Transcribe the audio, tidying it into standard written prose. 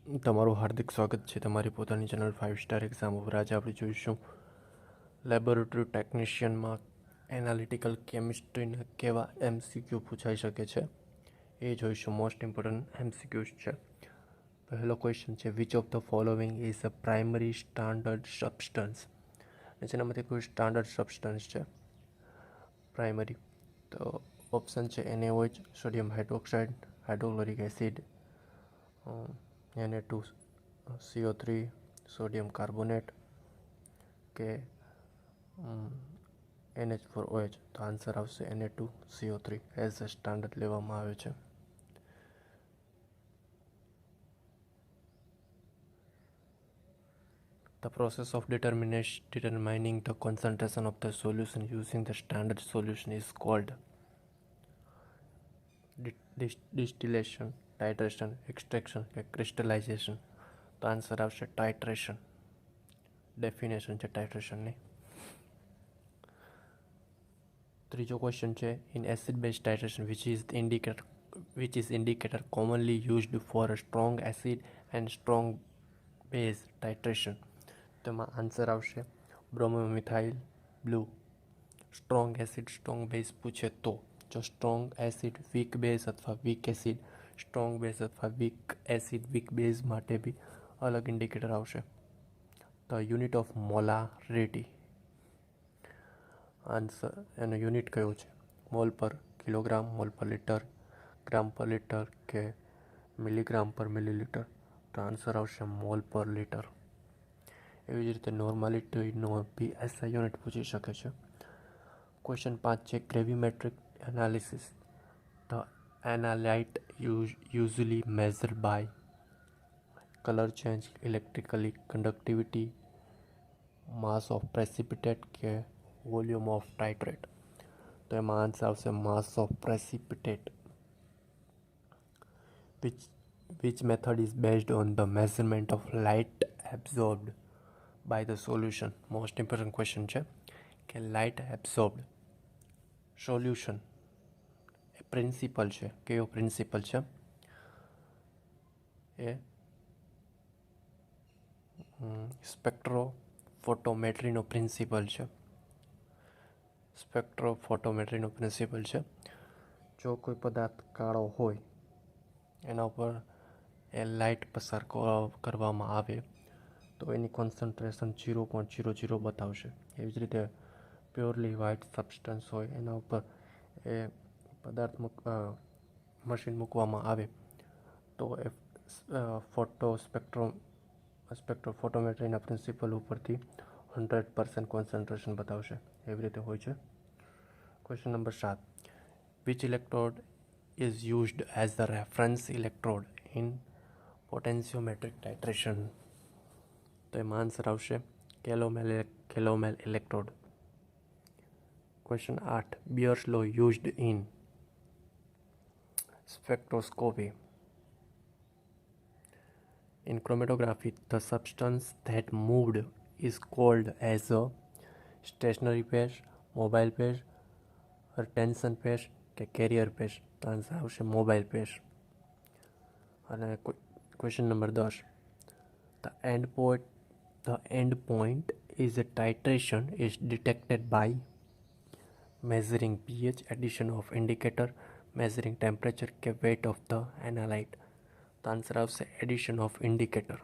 તમારું હાર્દિક સ્વાગત છે તમારી પોતાની ચેનલ 5 સ્ટાર એક્ઝામ ઉપર. આજે આપણે જોઈશું લેબોરેટરી ટેકનિશિયનમાં એનાલિટિકલ કેમિસ્ટ્રીના કેવા MCQ પૂછાઈ શકે છે એ જોઈશું. મોસ્ટ ઇમ્પોર્ટન્ટ MCQs છે. પહેલો ક્વેશ્ચન છે, which of the following is a primary standard substance. જેનામાંથી કોઈ સ્ટાન્ડર્ડ સબસ્ટન્સ છે પ્રાઇમરી. તો ઓપ્શન છે NaOH, sodium hydroxide, hydrochloric acid, Na2CO3, sodium carbonate કે NH4OH. તો આન્સર આવશે Na2CO3 એઝ અ સ્ટાન્ડર્ડ લેવામાં આવે છે. The process of determining the concentration of the solution using the standard solution is called distillation, titration, extraction કે crystallization. તો answer આવશે titration. Definition છે ટાઇટ્રેશનની. ત્રીજો ક્વેશ્ચન છે, in acid base titration which is indicator commonly used for a strong acid and strong base titration. તેમાં answer આવશે bromomethyl blue. Strong acid strong base પૂછે તો, જો સ્ટ્રોંગ એસિડ વીક બેઝ અથવા weak acid strong base અથવા weak acid weak base માટે બી અલગ ઇન્ડિકેટર આવશે. તો યુનિટ ઓફ મોલારિટી, આન્સર એનો યુનિટ કયો છે, mole per kilogram, mole per litre, gram per litre કે મિલીગ્રામ પર મિલીલીટર. તો આન્સર આવશે મોલ પર લીટર. એવી જ રીતે નોર્માલિટીનો બી એસઆઈ યુનિટ પૂછી શકે છે. ક્વેશ્ચન 5 છે, gravimetric analysis. The analyte usually measure by colour change, electrically conductivity, mass of precipitate કે વોલ્યુમ ઓફ ટાઇટ્રેટ. તો એમાં આન્સર આવશે mass of precipitate. which method is based on the measurement of light absorbed by the solution. Most important question છે કે light એબ્સોર્બ્ડ solution એ principal છે. કયો principal છે? એ સ્પેક્ટ્રોફોટોમેટ્રીનો principal છે. સ્પેક્ટ્રોફોટોમેટ્રીનો પ્રિન્સિપલ છે. જો કોઈ પદાર્થ કાળો હોય એના ઉપર એ લાઇટ પસાર કરવામાં આવે તો એની કોન્સન્ટ્રેશન 0.00 બતાવશે. એવી જ રીતે પ્યોરલી વ્હાઇટ સબસ્ટન્સ હોય એના ઉપર એ પદાર્થ મશીન મૂકવામાં આવે તો એ સ્પેક્ટ્રોફોટોમેટ્રીના પ્રિન્સિપલ ઉપરથી 100% કોન્સન્ટ્રેશન બતાવશે. એવી રીતે હોય છે. Question number 7, which electrode is used as the reference electrode in potentiometric titration. તો એમાં આન્સર આવશે કેલોમેલ electrode. Question 8, Beer's law used in spectroscopy. In chromatography, the substance that moved is called as a stationary phase, mobile phase, tension phase કે carrier phase. તો answer આવશે mobile phase. અને question number 10, the end point is a titration is detected by measuring pH, addition of indicator, measuring temperature કે weight of the analyte. તો answer આવશે addition of indicator.